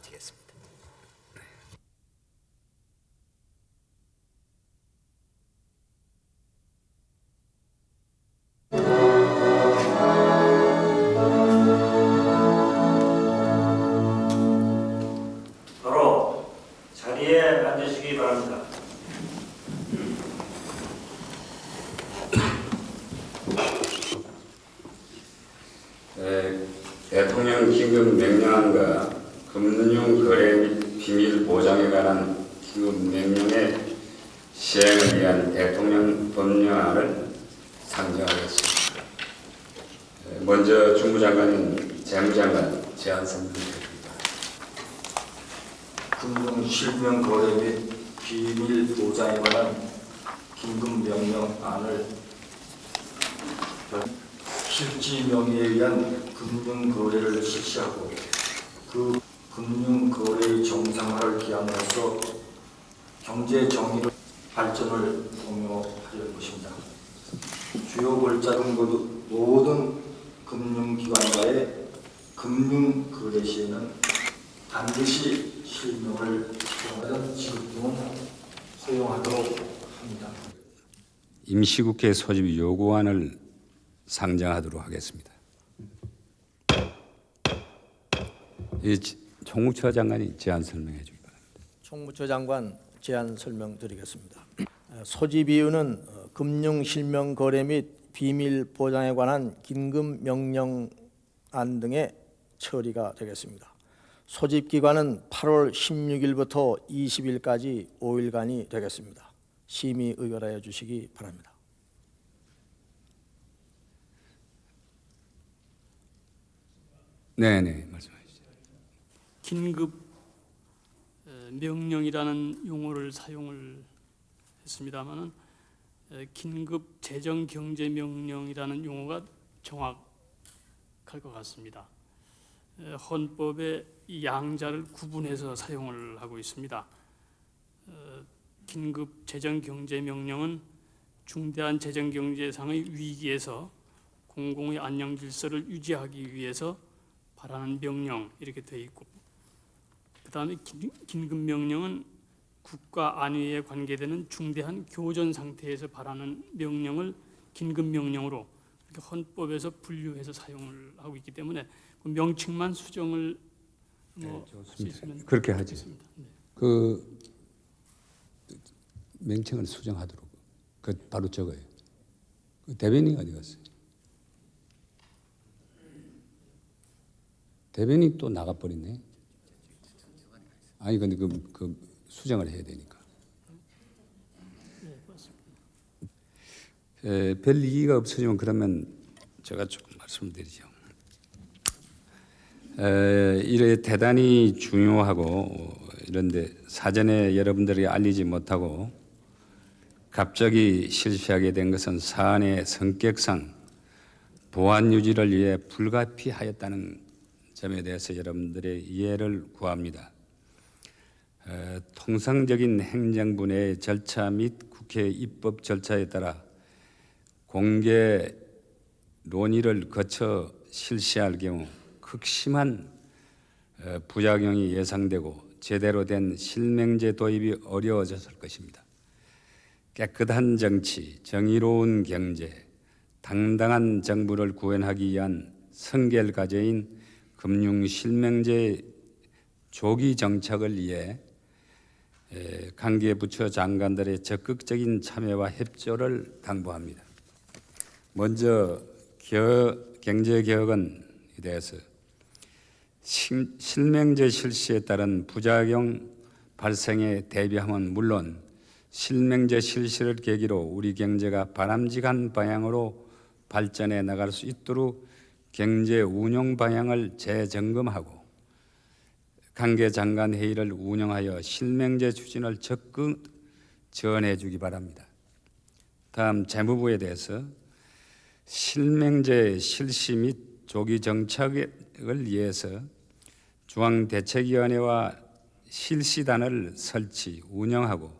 드리겠습니다. 바로 자리에 앉으시기 바랍니다. 대통령 긴급 명령안과 금융 거래 및 비밀 보장에 관한 긴급 명령의 시행을 위한 대통령 법령안을 상정하겠습니다. 먼저 중부장관인 재무장관 제안 설명드립니다. 금융 실명 거래 및 비밀 보장에 관한 긴급 명령안을 실지 명의에 의한 금융 거래를 실시하고 그 금융 거래의 정상화를 기함으로써 경제 정의를 발전을 독려하려는 것입니다. 주요 골자 등 모든 금융기관과의 금융 거래 시에는 반드시 실명을 사용하는 지급 등은 허용하도록 합니다. 임시국회 소집 요구안을 상정하도록 하겠습니다. 총무처 장관이 제안 설명해 주기 바랍니다. 총무처 장관 제안 설명드리겠습니다. 소집 이유는 금융 실명 거래 및 비밀 보장에 관한 긴급 명령안 등의 처리가 되겠습니다. 소집 기간은 8월 16일부터 20일까지 5일간이 되겠습니다. 심의 의결하여 주시기 바랍니다. 네네, 말씀하시죠. 긴급 명령이라는 용어를 사용을 했습니다마는 긴급 재정 경제 명령이라는 용어가 정확할 것 같습니다. 헌법에 이 양자를 구분해서 사용을 하고 있습니다. 긴급 재정 경제 명령은 중대한 재정 경제상의 위기에서 공공의 안녕 질서를 유지하기 위해서 발하는 명령 이렇게 되어 있고, 그 다음에 긴급 명령은 국가 안위에 관계되는 중대한 교전 상태에서 발하는 명령을 긴급 명령으로 이렇게 헌법에서 분류해서 사용을 하고 있기 때문에 그 명칭만 수정을 좋습니다. 그렇게 하죠. 네. 그 명칭을 수정하도록 바로 적어요. 그 대변인 어디 갔어요? 대변인 또 나가버리네. 아니 근데 그 수정을 해야 되니까. 별 이의가 없으시면 그러면 제가 조금 말씀드리죠. 이래 대단히 중요하고 이런데 사전에 여러분들이 알리지 못하고 갑자기 실시하게 된 것은 사안의 성격상 보안 유지를 위해 불가피하였다는 점에 대해서 여러분들의 이해를 구합니다. 통상적인 행정부 내 절차 및 국회 입법 절차에 따라 공개 논의를 거쳐 실시할 경우 극심한 부작용이 예상되고 제대로 된 실명제 도입이 어려워졌을 것입니다. 깨끗한 정치, 정의로운 경제, 당당한 정부를 구현하기 위한 성결과제인 금융실명제 조기 정착을 위해 관계부처 장관들의 적극적인 참여와 협조를 당부합니다. 먼저 경제개혁은 대해서 실명제 실시에 따른 부작용 발생에 대비함은 물론 실명제 실시를 계기로 우리 경제가 바람직한 방향으로 발전해 나갈 수 있도록 경제 운용 방향을 재점검하고 관계 장관 회의를 운영하여 실명제 추진을 적극 지원해 주기 바랍니다. 다음 재무부에 대해서 실명제 실시 및 조기 정착을 위해서 중앙대책위원회와 실시단을 설치, 운영하고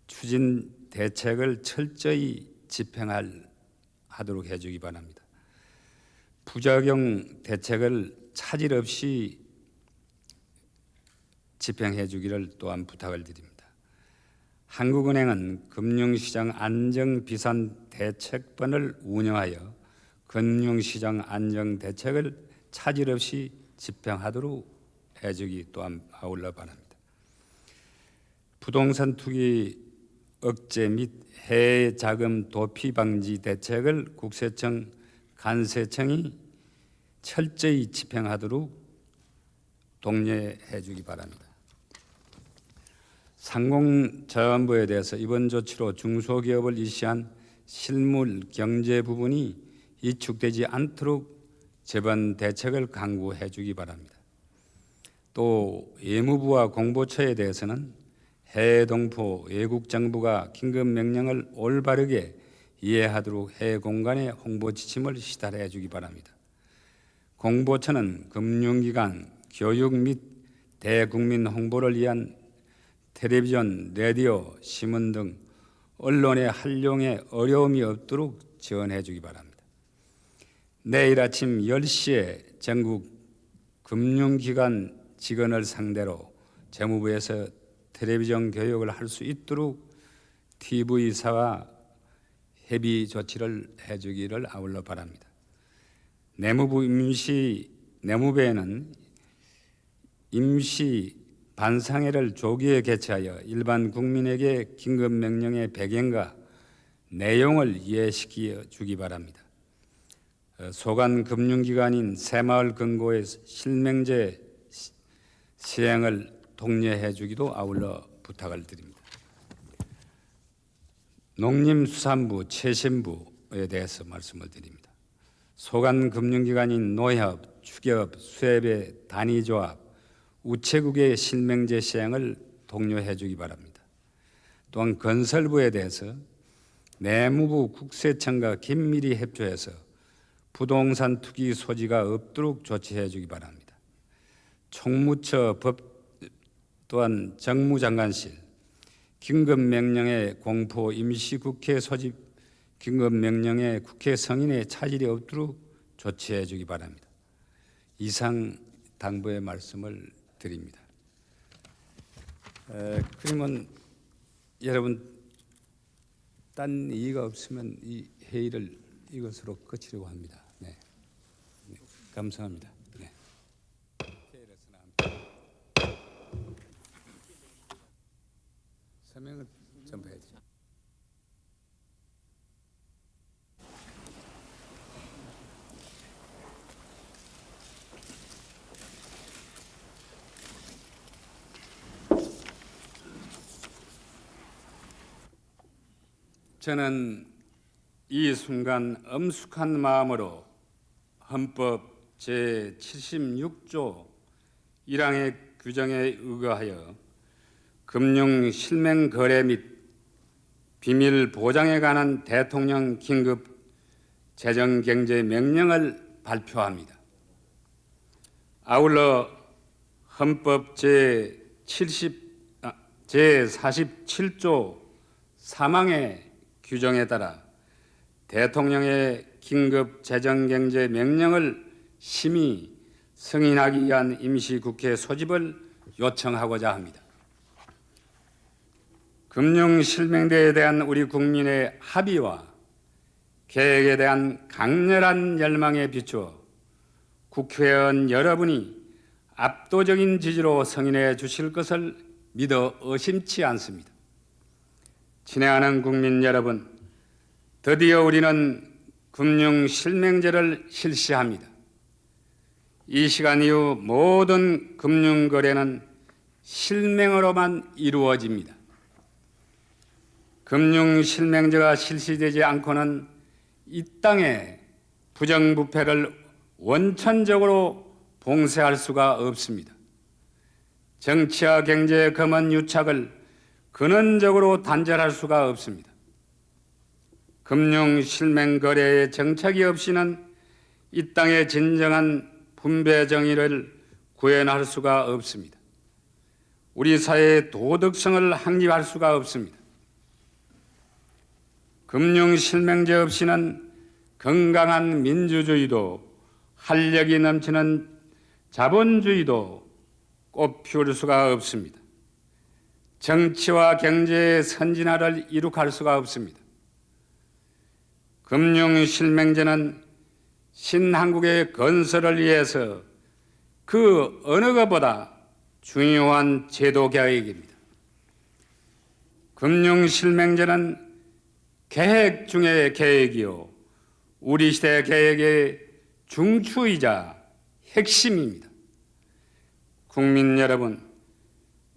추진 대책을 철저히 집행하도록 해주기 바랍니다. 부작용 대책을 차질 없이 집행해 주기를 또한 부탁을 드립니다. 한국은행은 금융시장 안정비상 대책본을 운영하여 금융시장 안정 대책을 차질 없이 집행하도록 해주기 또한 아울러 바랍니다. 부동산 투기 억제 및 해외 자금 도피 방지 대책을 국세청, 관세청이 철저히 집행하도록 독려해 주기 바랍니다. 상공자원부에 대해서 이번 조치로 중소기업을 일시한 실물 경제 부분이 위축되지 않도록 제번 대책을 강구해 주기 바랍니다. 또 예무부와 공보처에 대해서는 해외 동포 외국 정부가 긴급 명령을 올바르게 이해하도록 해외 공간에 홍보 지침을 시달해 주기 바랍니다. 공보처는 금융기관, 교육 및 대국민 홍보를 위한 텔레비전, 라디오, 신문 등 언론의 활용에 어려움이 없도록 지원해 주기 바랍니다. 내일 아침 10시에 전국 금융기관 직원을 상대로 재무부에서 텔레비전 교육을 할 수 있도록 TV사와 협의 조치를 해주기를 아울러 바랍니다. 내무부에는 임시 반상회를 조기에 개최하여 일반 국민에게 긴급 명령의 배경과 내용을 이해시켜 주기 바랍니다. 소관 금융기관인 새마을 금고의 실명제 시행을 독려해 주기도 아울러 부탁을 드립니다. 농림수산부, 채신부에 대해서 말씀을 드립니다. 소관 금융기관인 노협, 축협, 수협의 단위조합, 우체국의 실명제 시행을 독려해 주기 바랍니다. 또한 건설부에 대해서 내무부 국세청과 긴밀히 협조해서 부동산 투기 소지가 없도록 조치해 주기 바랍니다. 총무처 또한 정무장관실 긴급명령의 공포 임시국회 소집 긴급명령의 국회 성인의 차질이 없도록 조치해 주기 바랍니다. 이상 당부의 말씀을 드립니다. 그러면 여러분 딴 이의가 없으면 이 회의를 이것으로 끝이려고 합니다. 네. 감사합니다. 네. 서명을 전부해야죠. 저는 이 순간 엄숙한 마음으로 헌법 제76조 1항의 규정에 의거하여 금융 실명 거래 및 비밀 보장에 관한 대통령 긴급 재정 경제 명령을 발표합니다. 아울러 헌법 제47조 3항의 규정에 따라 대통령의 긴급 재정 경제 명령을 심의 승인하기 위한 임시국회 소집을 요청하고자 합니다. 금융실명제에 대한 우리 국민의 합의와 계획에 대한 강렬한 열망에 비추어 국회의원 여러분이 압도적인 지지로 승인해 주실 것을 믿어 의심치 않습니다. 친애하는 국민 여러분, 드디어 우리는 금융실명제를 실시합니다. 이 시간 이후 모든 금융거래는 실명으로만 이루어집니다. 금융실명제가 실시되지 않고는 이 땅의 부정부패를 원천적으로 봉쇄할 수가 없습니다. 정치와 경제의 검은 유착을 근원적으로 단절할 수가 없습니다. 금융실명거래의 정착이 없이는 이 땅의 진정한 분배 정의를 구현할 수가 없습니다. 우리 사회의 도덕성을 확립할 수가 없습니다. 금융실명제 없이는 건강한 민주주의도 활력이 넘치는 자본주의도 꽃피울 수가 없습니다. 정치와 경제의 선진화를 이룩할 수가 없습니다. 금융실명제는 신한국의 건설을 위해서 그 어느 것보다 중요한 제도 개혁입니다. 금융실명제는 계획 중의 계획이요, 우리 시대 계획의 중추이자 핵심입니다. 국민 여러분,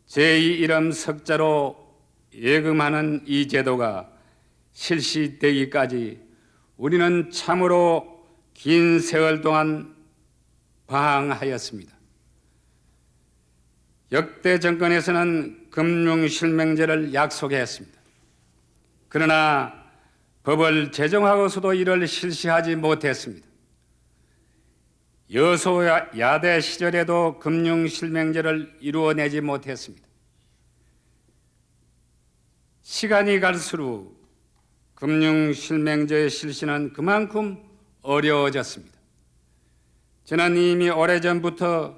제2 석자로 예금하는 이 제도가 실시되기까지 우리는 참으로 긴 세월 동안 방황하였습니다. 역대 정권에서는 금융실명제를 약속했습니다. 그러나 법을 제정하고서도 이를 실시하지 못했습니다. 여소야대 시절에도 금융실명제를 이루어내지 못했습니다. 시간이 갈수록 금융실명제의 실시는 그만큼 어려워졌습니다. 저는 이미 오래전부터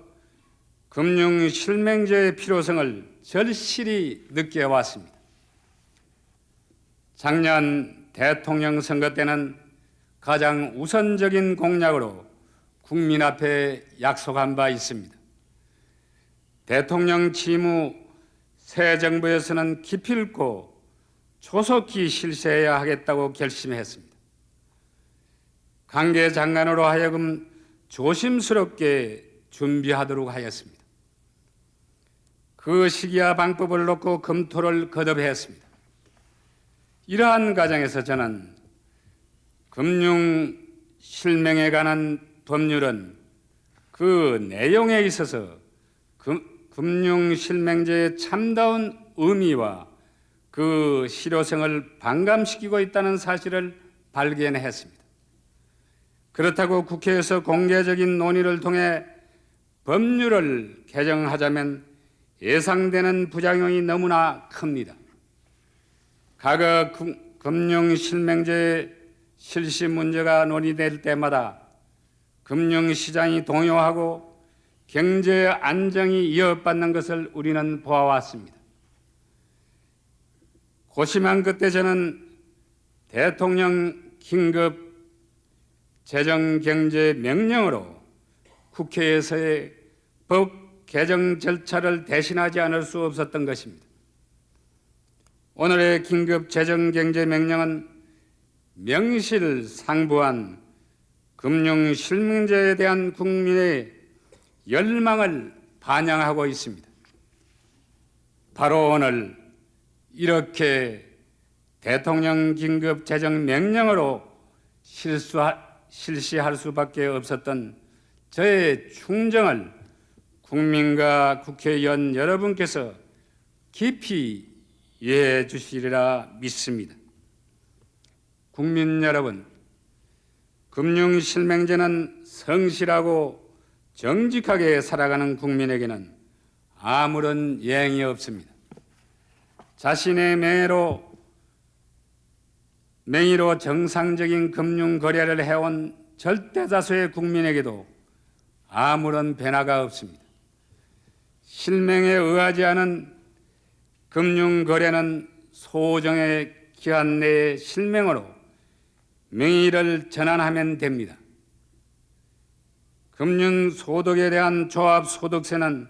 금융실명제의 필요성을 절실히 느껴왔습니다. 작년 대통령 선거 때는 가장 우선적인 공약으로 국민 앞에 약속한 바 있습니다. 대통령 취임 후 새 정부에서는 기필코 조속히 실시해야 하겠다고 결심했습니다. 관계 장관으로 하여금 조심스럽게 준비하도록 하였습니다. 그 시기와 방법을 놓고 검토를 거듭했습니다. 이러한 과정에서 저는 금융실명에 관한 법률은 그 내용에 있어서 금융실명제의 참다운 의미와 그 실효성을 반감시키고 있다는 사실을 발견했습니다. 그렇다고 국회에서 공개적인 논의를 통해 법률을 개정하자면 예상되는 부작용이 너무나 큽니다. 과거 금융실명제 실시 문제가 논의될 때마다 금융시장이 동요하고 경제 안정이 위협받는 것을 우리는 보아왔습니다. 고심한 그때 저는 대통령 긴급 재정경제명령으로 국회에서의 법 개정 절차를 대신하지 않을 수 없었던 것입니다. 오늘의 긴급 재정경제명령은 명실상부한 금융실명제에 대한 국민의 열망을 반영하고 있습니다. 바로 오늘 이렇게 대통령 긴급 재정명령으로 실시할 수밖에 없었던 저의 충정을 국민과 국회의원 여러분께서 깊이 이해해 주시리라 믿습니다. 국민 여러분, 금융실명제는 성실하고 정직하게 살아가는 국민에게는 아무런 예행이 없습니다. 자신의 명의로 정상적인 금융 거래를 해온 절대다수의 국민에게도 아무런 변화가 없습니다. 실명에 의하지 않은 금융 거래는 소정의 기한 내의 실명으로 명의를 전환하면 됩니다. 금융소득에 대한 조합소득세는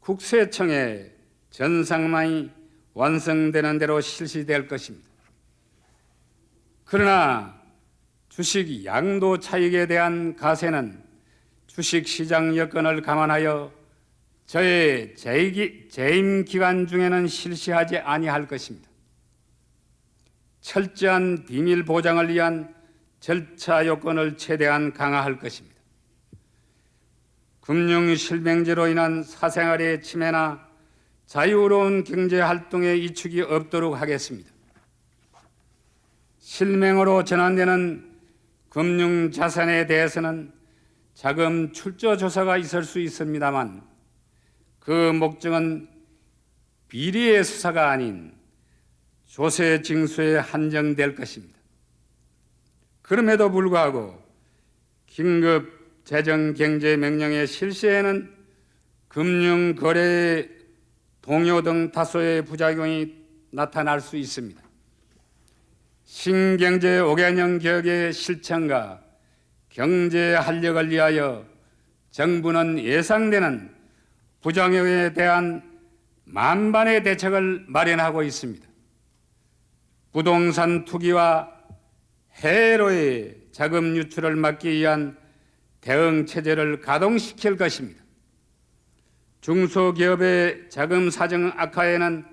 국세청의 전산망이 완성되는 대로 실시될 것입니다. 그러나 주식 양도 차익에 대한 과세는 주식시장 여건을 감안하여 저의 재임 기간 중에는 실시하지 아니할 것입니다. 철저한 비밀 보장을 위한 절차 요건을 최대한 강화할 것입니다. 금융실명제로 인한 사생활의 침해나 자유로운 경제활동의 위축이 없도록 하겠습니다. 실명으로 전환되는 금융자산에 대해서는 자금 출처 조사가 있을 수 있습니다만 그 목적은 비리의 수사가 아닌 조세 징수에 한정될 것입니다. 그럼에도 불구하고 긴급 재정경제명령의 실시에는 금융거래의 동요 등 다소의 부작용이 나타날 수 있습니다. 신경제 5개년 개혁의 실천과 경제 활력을 위하여 정부는 예상되는 부작용에 대한 만반의 대책을 마련하고 있습니다. 부동산 투기와 해로의 자금 유출을 막기 위한 대응 체제를 가동시킬 것입니다. 중소기업의 자금 사정 악화에는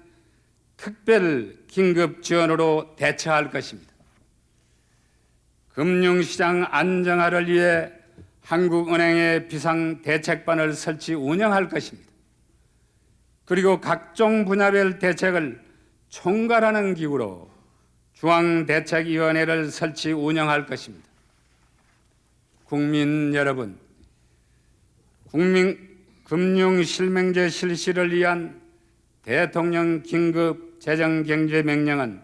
특별 긴급 지원으로 대처할 것입니다. 금융시장 안정화를 위해 한국은행의 비상대책반을 설치 운영할 것입니다. 그리고 각종 분야별 대책을 총괄하는 기구로 중앙대책위원회를 설치 운영할 것입니다. 국민 여러분, 금융실명제 실시를 위한 대통령 긴급 재정경제명령은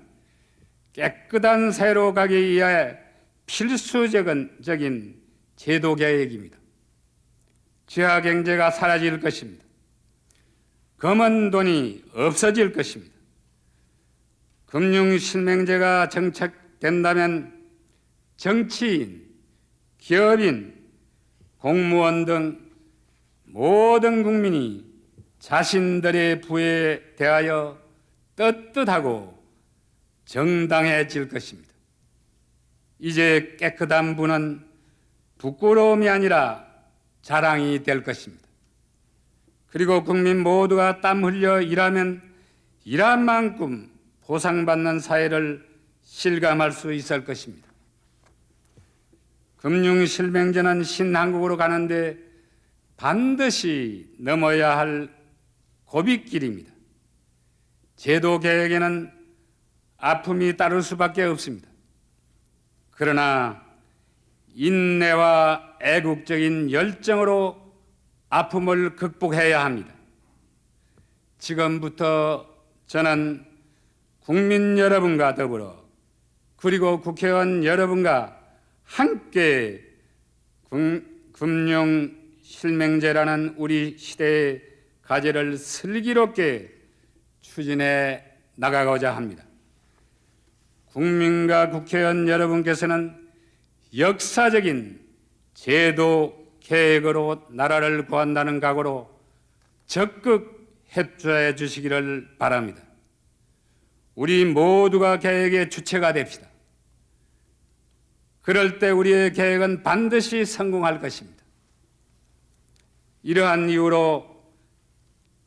깨끗한 사회로 가기 위해 필수적인 제도 개혁입니다. 지하경제가 사라질 것입니다. 검은 돈이 없어질 것입니다. 금융실명제가 정착된다면 정치인, 기업인, 공무원 등 모든 국민이 자신들의 부에 대하여 떳떳하고 정당해질 것입니다. 이제 깨끗한 부는 부끄러움이 아니라 자랑이 될 것입니다. 그리고 국민 모두가 땀 흘려 일하면 일한 만큼 보상받는 사회를 실감할 수 있을 것입니다. 금융실명제는 신한국으로 가는데 반드시 넘어야 할 고비길입니다. 제도 개혁에는 아픔이 따를 수밖에 없습니다. 그러나 인내와 애국적인 열정으로 아픔을 극복해야 합니다. 지금부터 저는 국민 여러분과 더불어 그리고 국회의원 여러분과 함께 금융실명제라는 우리 시대의 과제를 슬기롭게 추진해 나가고자 합니다. 국민과 국회의원 여러분께서는 역사적인 제도 계획으로 나라를 구한다는 각오로 적극 협조해 주시기를 바랍니다. 우리 모두가 계획의 주체가 됩시다. 그럴 때 우리의 계획은 반드시 성공할 것입니다. 이러한 이유로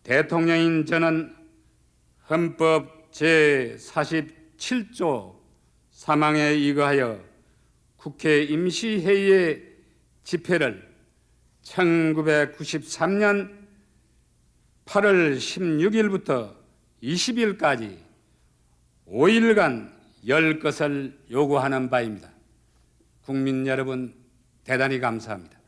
대통령인 저는 헌법 제47조 3항에 의거하여 국회 임시회의의 집회를 1993년 8월 16일부터 20일까지 5일간 열 것을 요구하는 바입니다. 국민 여러분, 대단히 감사합니다.